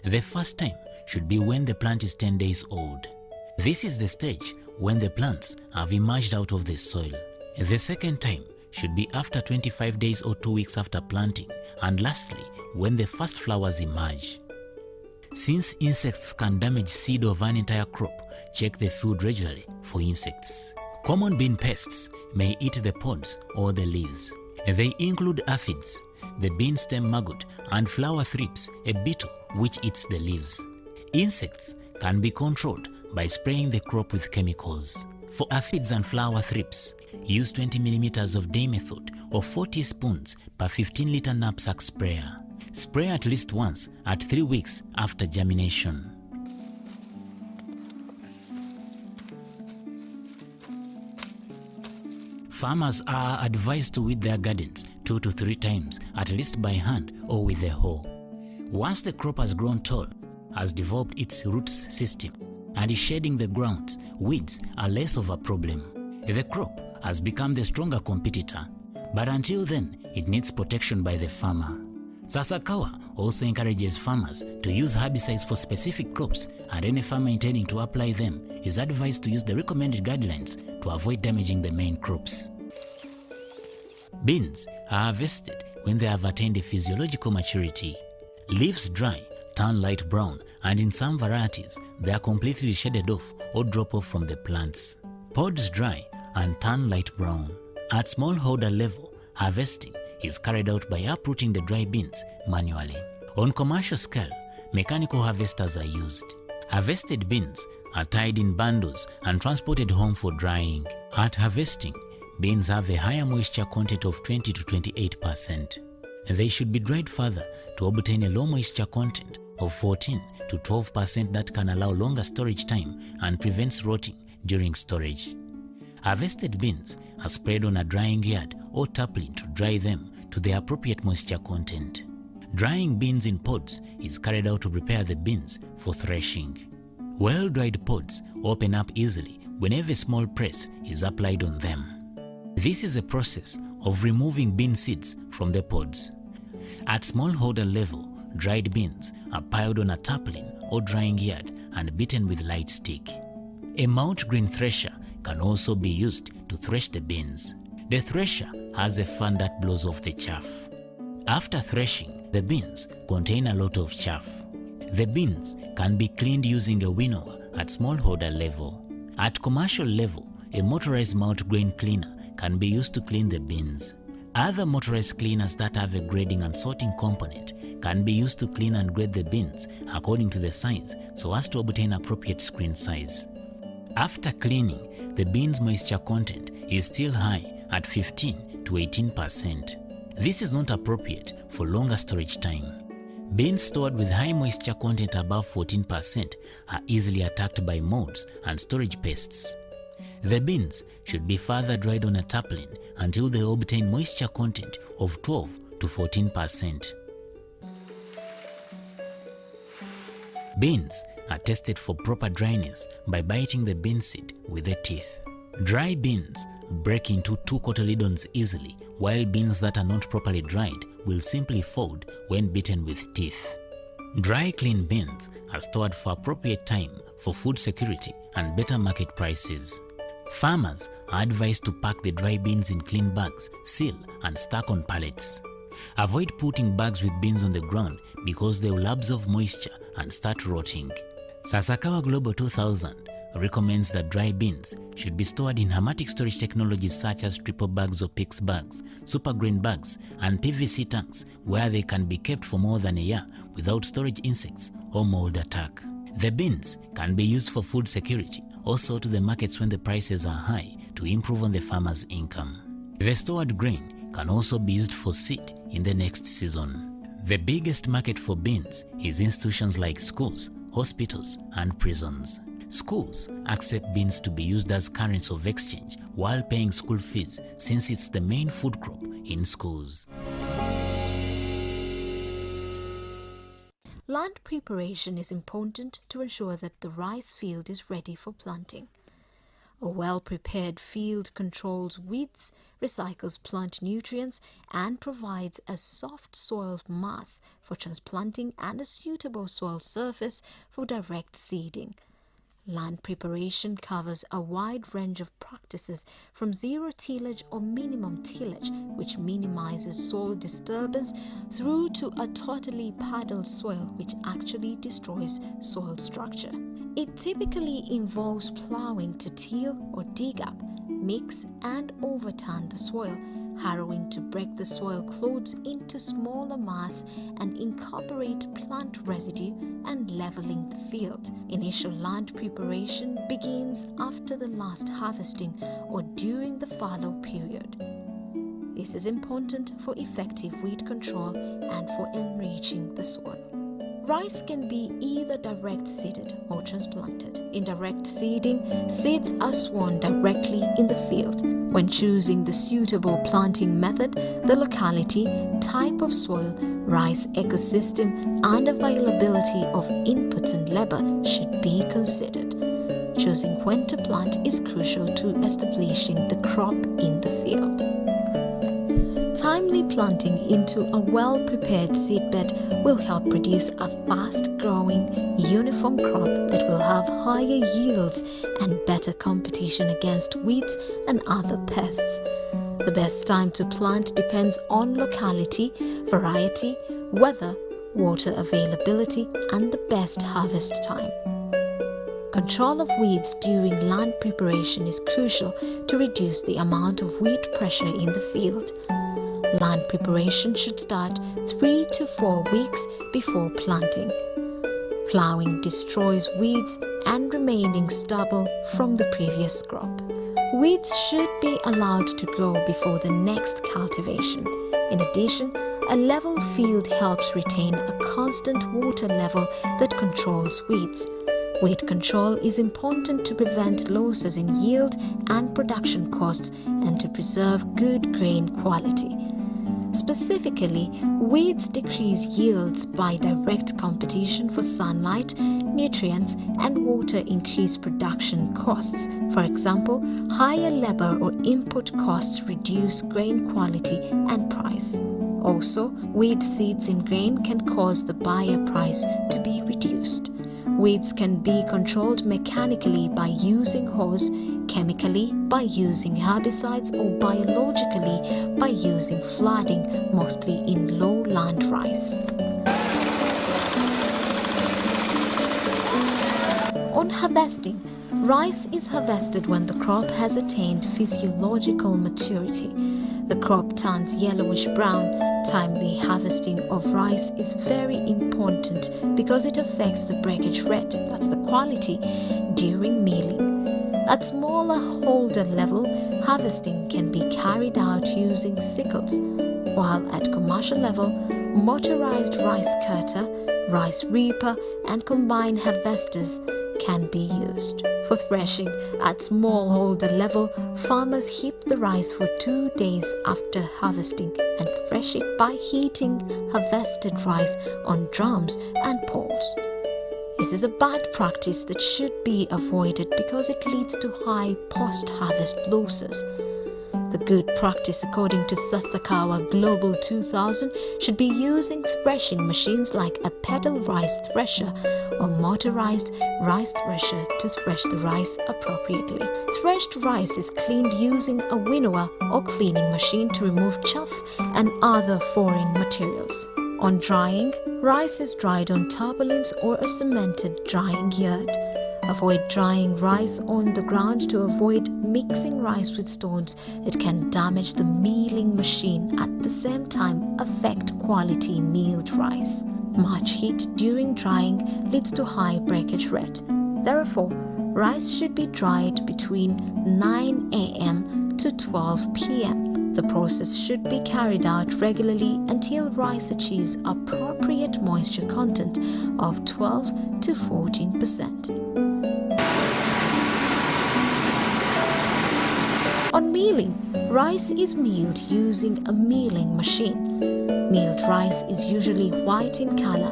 The first time should be when the plant is 10 days old. This is the stage when the plants have emerged out of the soil. The second time should be after 25 days or 2 weeks after planting, and lastly, when the first flowers emerge. Since insects can damage seed of an entire crop, check the field regularly for insects. Common bean pests may eat the pods or the leaves. They include aphids, the bean stem maggot, and flower thrips, a beetle which eats the leaves. Insects can be controlled by spraying the crop with chemicals. For aphids and flower thrips, use 20 millimeters of dimethoate or 4 teaspoons per 15-liter knapsack sprayer. Spray at least once at 3 weeks after germination. Farmers are advised to weed their gardens 2 to 3 times, at least by hand or with a hoe. Once the crop has grown tall, has developed its roots system, and is shedding the ground, weeds are less of a problem. The crop has become the stronger competitor, but until then, it needs protection by the farmer. Sasakawa also encourages farmers to use herbicides for specific crops, and any farmer intending to apply them is advised to use the recommended guidelines to avoid damaging the main crops. Beans are harvested when they have attained a physiological maturity. Leaves dry, turn light brown, and in some varieties, they are completely shaded off or drop off from the plants. Pods dry and turn light brown. At smallholder level, harvesting is carried out by uprooting the dry beans manually. On commercial scale, mechanical harvesters are used. Harvested beans are tied in bundles and transported home for drying. At harvesting, beans have a higher moisture content of 20 to 28%. They should be dried further to obtain a low moisture content of 14 to 12% that can allow longer storage time and prevents rotting during storage. Harvested beans are spread on a drying yard or tarpaulin to dry them to the appropriate moisture content. Drying beans in pods is carried out to prepare the beans for threshing. Well-dried pods open up easily whenever a small press is applied on them. This is a process of removing bean seeds from the pods. At smallholder level, dried beans are piled on a tarpaulin or drying yard and beaten with light stick. A multigrain thresher can also be used to thresh the beans. The thresher has a fan that blows off the chaff. After threshing, the beans contain a lot of chaff. The beans can be cleaned using a winnower at smallholder level. At commercial level, a motorized multigrain cleaner can be used to clean the beans. Other motorized cleaners that have a grading and sorting component can be used to clean and grade the beans according to the size so as to obtain appropriate screen size. After cleaning, the beans' moisture content is still high at 15 to 18%. This is not appropriate for longer storage time. Beans stored with high moisture content above 14% are easily attacked by molds and storage pests. The beans should be further dried on a tarpaulin until they obtain moisture content of 12 to 14%. Beans are tested for proper dryness by biting the bean seed with the teeth. Dry beans break into 2 cotyledons easily while beans that are not properly dried will simply fold when beaten with teeth. Dry clean beans are stored for appropriate time for food security and better market prices. Farmers are advised to pack the dry beans in clean bags, seal and stack on pallets. Avoid putting bags with beans on the ground because they will absorb moisture and start rotting. Sasakawa Global 2000 recommends that dry beans should be stored in hermetic storage technologies such as triple bags or PIX bags, super green bags, and PVC tanks where they can be kept for more than a year without storage insects or mold attack. The beans can be used for food security, also to the markets when the prices are high to improve on the farmer's income. The stored grain can also be used for seed in the next season. The biggest market for beans is institutions like schools, hospitals, and prisons. Schools accept beans to be used as currency of exchange while paying school fees since it's the main food crop in schools. Land preparation is important to ensure that the rice field is ready for planting. A well-prepared field controls weeds, recycles plant nutrients, and provides a soft soil mass for transplanting and a suitable soil surface for direct seeding. Land preparation covers a wide range of practices from zero tillage or minimum tillage, which minimizes soil disturbance, through to a totally paddled soil, which actually destroys soil structure. It typically involves plowing to till or dig up, mix and overturn the soil, harrowing to break the soil clods into smaller mass and incorporate plant residue, and leveling the field. Initial land preparation begins after the last harvesting or during the fallow period. This is important for effective weed control and for enriching the soil. Rice can be either direct seeded or transplanted. In direct seeding, seeds are sown directly in the field. When choosing the suitable planting method, the locality, type of soil, rice ecosystem, and availability of inputs and labor should be considered. Choosing when to plant is crucial to establishing the crop in the field. Timely planting into a well-prepared seedbed will help produce a fast-growing, uniform crop that will have higher yields and better competition against weeds and other pests. The best time to plant depends on locality, variety, weather, water availability, and the best harvest time. Control of weeds during land preparation is crucial to reduce the amount of weed pressure in the field. Land preparation should start 3 to 4 weeks before planting. Plowing destroys weeds and remaining stubble from the previous crop. Weeds should be allowed to grow before the next cultivation. In addition, a level field helps retain a constant water level that controls weeds. Weed control is important to prevent losses in yield and production costs and to preserve good grain quality. Specifically, weeds decrease yields by direct competition for sunlight, nutrients, and water increase production costs. For example, higher labor or input costs reduce grain quality and price. Also, weed seeds in grain can cause the buyer price to be reduced. Weeds can be controlled mechanically by using hose, chemically by using herbicides, or biologically by using flooding, mostly in lowland rice. On harvesting, rice is harvested when the crop has attained physiological maturity. The crop turns yellowish brown. Timely harvesting of rice is very important because it affects the breakage rate, that's the quality, during milling. At smaller holder level, harvesting can be carried out using sickles, while at commercial level, motorized rice cutter, rice reaper, and combined harvesters can be used. For threshing, at smallholder level, farmers heap the rice for 2 days after harvesting and thresh it by heating harvested rice on drums and poles. This is a bad practice that should be avoided because it leads to high post-harvest losses. The good practice, according to Sasakawa Global 2000, should be using threshing machines like a pedal rice thresher or motorized rice thresher to thresh the rice appropriately. Threshed rice is cleaned using a winnower or cleaning machine to remove chaff and other foreign materials. On drying, rice is dried on tarpaulins or a cemented drying yard. Avoid drying rice on the ground to avoid mixing rice with stones. It can damage the milling machine, at the same time affect quality milled rice. Much heat during drying leads to high breakage rate. Therefore, rice should be dried between 9 a.m. to 12 p.m. The process should be carried out regularly until rice achieves appropriate moisture content of 12 to 14%. On milling, rice is milled using a milling machine. Milled rice is usually white in color.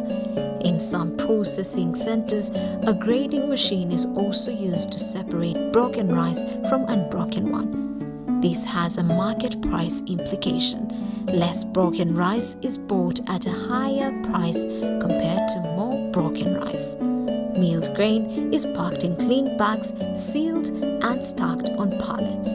In some processing centers, a grading machine is also used to separate broken rice from unbroken one. This has a market price implication. Less broken rice is bought at a higher price compared to more broken rice. Milled grain is packed in clean bags, sealed and stacked on pallets.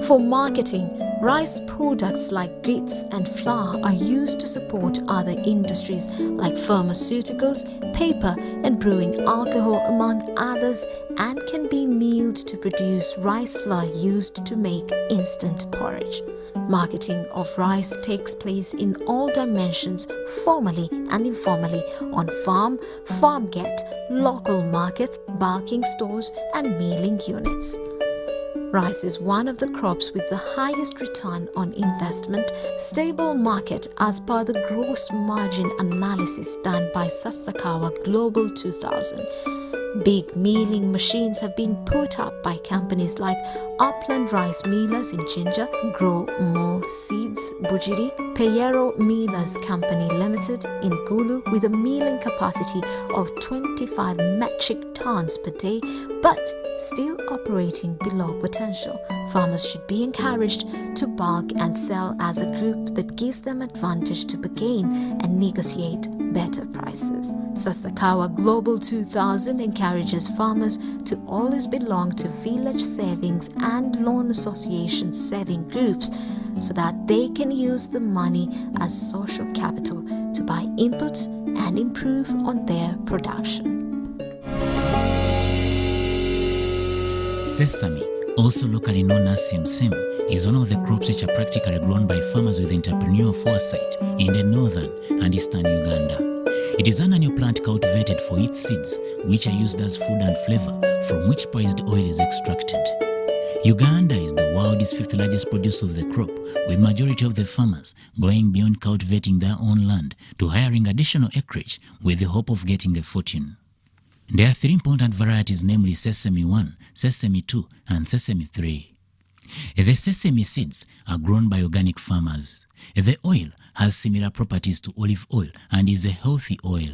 For marketing, rice products like grits and flour are used to support other industries like pharmaceuticals, paper and brewing alcohol, among others, and can be milled to produce rice flour used to make instant porridge. Marketing of rice takes place in all dimensions, formally and informally, on farm, farm gate, local markets, bulking stores and milling units. Rice is one of the crops with the highest return on investment, stable market as per the gross margin analysis done by Sasakawa Global 2000. Big milling machines have been put up by companies like Upland Rice Millers in Jinja, Grow More Seeds, Bujiri, Peyero Millers Company Limited in Gulu with a milling capacity of 25 metric tons per day, but still operating below potential. Farmers should be encouraged to bulk and sell as a group that gives them advantage to bargain and negotiate better prices. Sasakawa Global 2000 encourages farmers to always belong to village savings and loan association saving groups so that they can use the money as social capital to buy inputs and improve on their production. Sesame, also locally known as simsim, is one of the crops which are practically grown by farmers with entrepreneurial foresight in the northern and eastern Uganda. It is an annual plant cultivated for its seeds, which are used as food and flavor, from which prized oil is extracted. Uganda is the world's 5th largest producer of the crop, with majority of the farmers going beyond cultivating their own land to hiring additional acreage with the hope of getting a fortune. There are 3 important varieties, namely Sesame 1, Sesame 2 and Sesame 3. The sesame seeds are grown by organic farmers. The oil has similar properties to olive oil and is a healthy oil.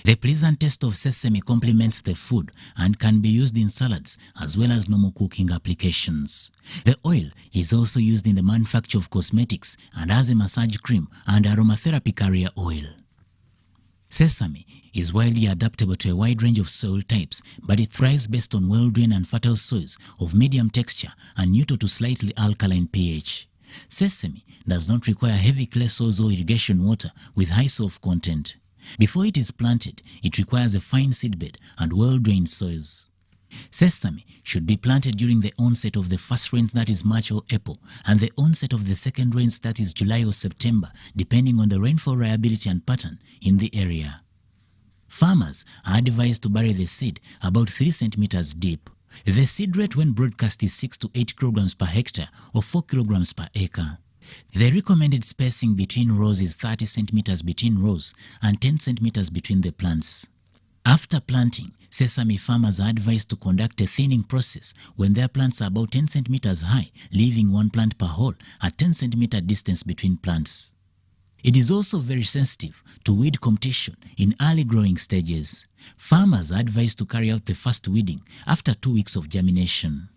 The pleasant taste of sesame complements the food and can be used in salads as well as normal cooking applications. The oil is also used in the manufacture of cosmetics and as a massage cream and aromatherapy carrier oil. Sesame is widely adaptable to a wide range of soil types, but it thrives based on well-drained and fertile soils of medium texture and neutral to slightly alkaline pH. Sesame does not require heavy clay soils or irrigation water with high soft content. Before it is planted, it requires a fine seedbed and well-drained soils. Sesame should be planted during the onset of the first rains, that is March or April, and the onset of the second rains, that is July or September, depending on the rainfall reliability and pattern in the area. Farmers are advised to bury the seed about 3 centimeters deep. The seed rate when broadcast is 6 to 8 kilograms per hectare or 4 kilograms per acre. The recommended spacing between rows is 30 centimeters between rows and 10 centimeters between the plants. After planting, sesame farmers are advised to conduct a thinning process when their plants are about 10 centimeters high, leaving 1 plant per hole at 10 centimeter distance between plants. It is also very sensitive to weed competition in early growing stages. Farmers are advised to carry out the first weeding after 2 weeks of germination.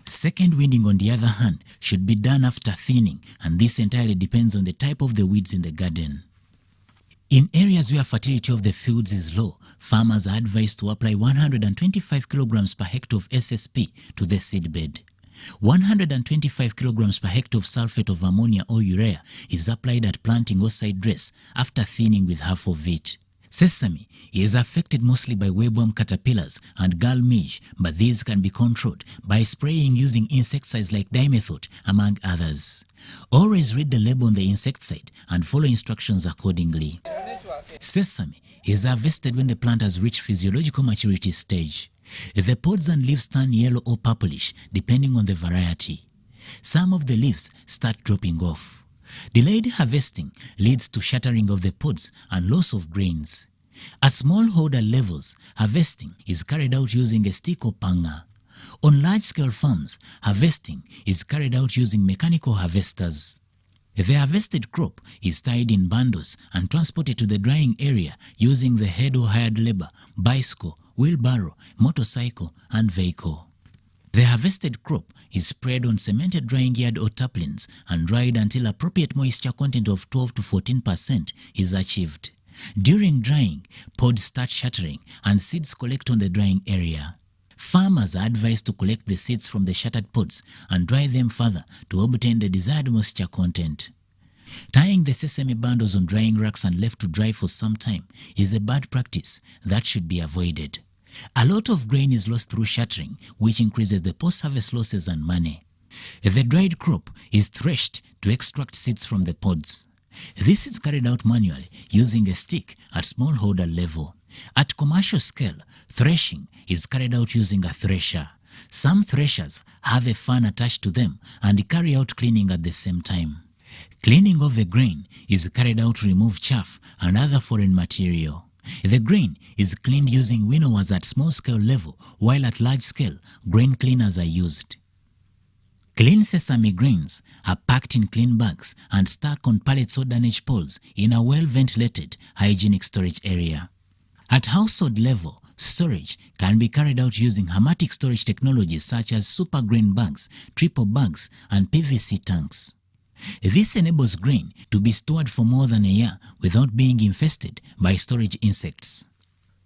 Second winding, on the other hand, should be done after thinning, and this entirely depends on the type of the weeds in the garden. In areas where fertility of the fields is low, farmers are advised to apply 125 kilograms per hectare of SSP to the seedbed. 125 kilograms per hectare of sulfate of ammonia or urea is applied at planting or side dress after thinning with half of it. Sesame is affected mostly by webworm caterpillars and gall midge, but these can be controlled by spraying using insecticides like dimethoate, among others. Always read the label on the insecticide and follow instructions accordingly. Sesame is harvested when the plant has reached physiological maturity stage. The pods and leaves turn yellow or purplish depending on the variety. Some of the leaves start dropping off. Delayed harvesting leads to shattering of the pods and loss of grains. At smallholder levels, harvesting is carried out using a stick or panga. On large-scale farms, harvesting is carried out using mechanical harvesters. The harvested crop is tied in bundles and transported to the drying area using the head or hired labor, bicycle, wheelbarrow, motorcycle, and vehicle. The harvested crop is spread on cemented drying yard or tarpaulins and dried until appropriate moisture content of 12 to 14% is achieved. During drying, pods start shattering and seeds collect on the drying area. Farmers are advised to collect the seeds from the shattered pods and dry them further to obtain the desired moisture content. Tying the sesame bundles on drying racks and left to dry for some time is a bad practice that should be avoided. A lot of grain is lost through shattering, which increases the post-harvest losses and money. The dried crop is threshed to extract seeds from the pods. This is carried out manually using a stick at smallholder level. At commercial scale, threshing is carried out using a thresher. Some threshers have a fan attached to them and carry out cleaning at the same time. Cleaning of the grain is carried out to remove chaff and other foreign material. The grain is cleaned using winnowers at small-scale level, while at large scale, grain cleaners are used. Clean sesame grains are packed in clean bags and stuck on pallets or damaged poles in a well-ventilated, hygienic storage area. At household level, storage can be carried out using hermetic storage technologies such as super grain bags, triple bags, and PVC tanks. This enables grain to be stored for more than a year without being infested by storage insects.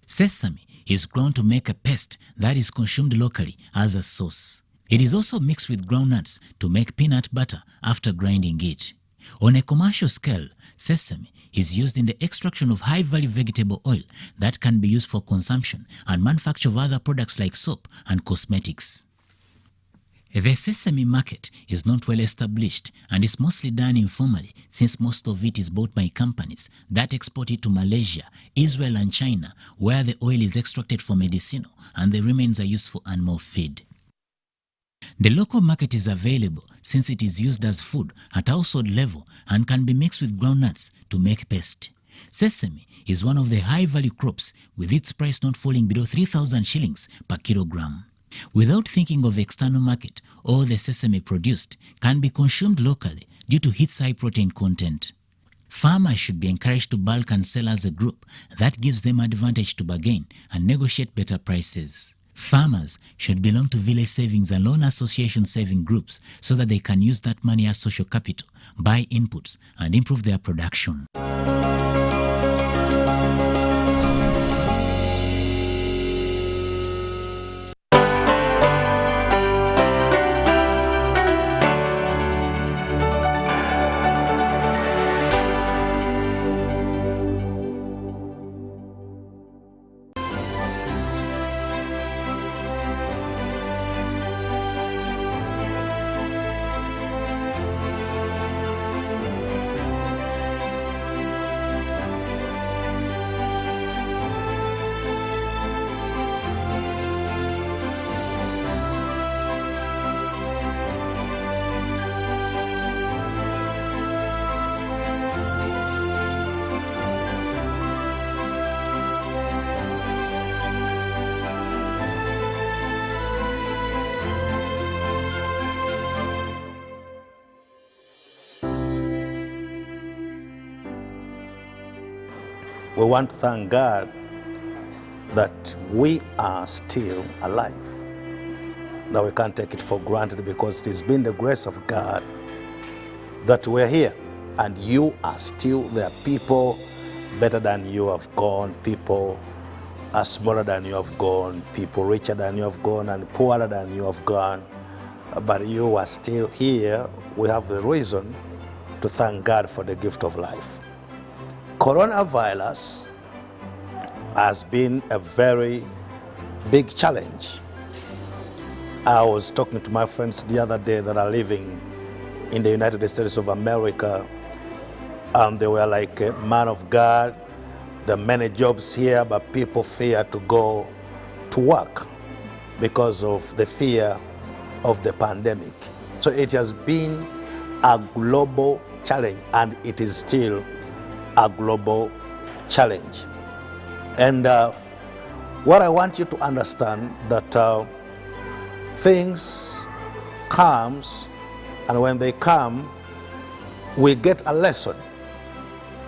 Sesame is ground to make a paste that is consumed locally as a sauce. It is also mixed with groundnuts to make peanut butter after grinding it. On a commercial scale, sesame is used in the extraction of high-value vegetable oil that can be used for consumption and manufacture of other products like soap and cosmetics. The sesame market is not well established and is mostly done informally, since most of it is bought by companies that export it to Malaysia, Israel and China, where the oil is extracted for medicinal and the remains are used for animal feed. The local market is available since it is used as food at household level and can be mixed with groundnuts to make paste. Sesame is one of the high-value crops, with its price not falling below 3,000 shillings per kilogram. Without thinking of external market, all the sesame produced can be consumed locally due to its high protein content. Farmers should be encouraged to bulk and sell as a group. That gives them advantage to bargain and negotiate better prices. Farmers should belong to village savings and loan association saving groups so that they can use that money as social capital, buy inputs, and improve their production. We want to thank God that we are still alive. Now we can't take it for granted because it has been the grace of God that we're here, and you are still there. People better than you have gone, people are smaller than you have gone, people richer than you have gone, and poorer than you have gone, but you are still here. We have the reason to thank God for the gift of life. Coronavirus has been a very big challenge. I was talking to my friends the other day that are living in the United States of America, and they were like, man of God, there are many jobs here, but people fear to go to work because of the fear of the pandemic. So it has been a global challenge, and it is still a global challenge. And what I want you to understand that things comes, and when they come, we get a lesson.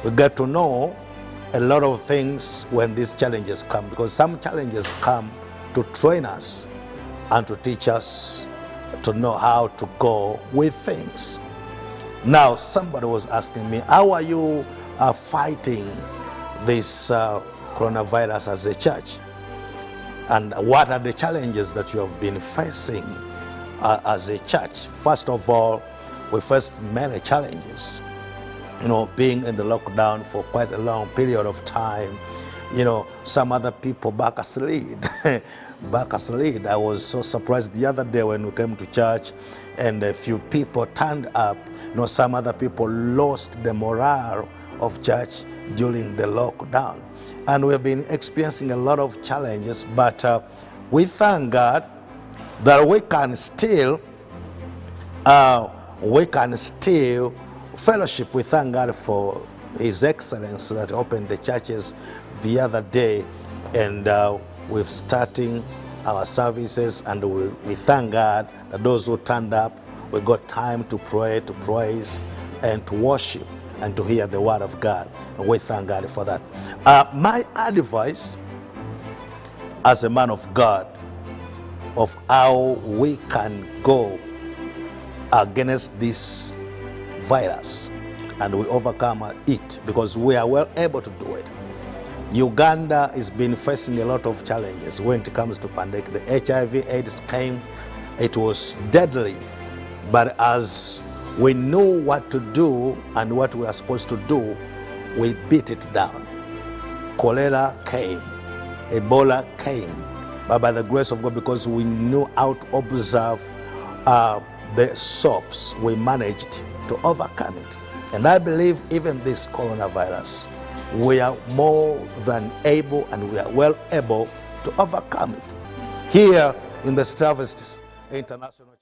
We get to know a lot of things when these challenges come, because some challenges come to train us and to teach us to know how to go with things. Now, somebody was asking me, how are you fighting this coronavirus as a church? And what are the challenges that you have been facing as a church? First of all, we faced many challenges. Being in the lockdown for quite a long period of time, some other people back asleep. I was so surprised the other day when we came to church and a few people turned up. Some other people lost the morale of church during the lockdown. And we've been experiencing a lot of challenges, but we thank God that we can still fellowship. We thank God for His Excellency that opened the churches the other day, and we're starting our services, and we thank God that those who turned up, we got time to pray, to praise, and to worship, and to hear the word of God. And we thank God for that. My advice as a man of God of how we can go against this virus and we overcome it, because we are well able to do it. Uganda has been facing a lot of challenges when it comes to pandemic. The HIV/AIDS came, it was deadly, but as we knew what to do and what we are supposed to do, we beat it down. Cholera came, Ebola came, but by the grace of God, because we knew how to observe the soaps, we managed to overcome it. And I believe even this coronavirus, we are more than able, and we are well able to overcome it. Here in the Harvest International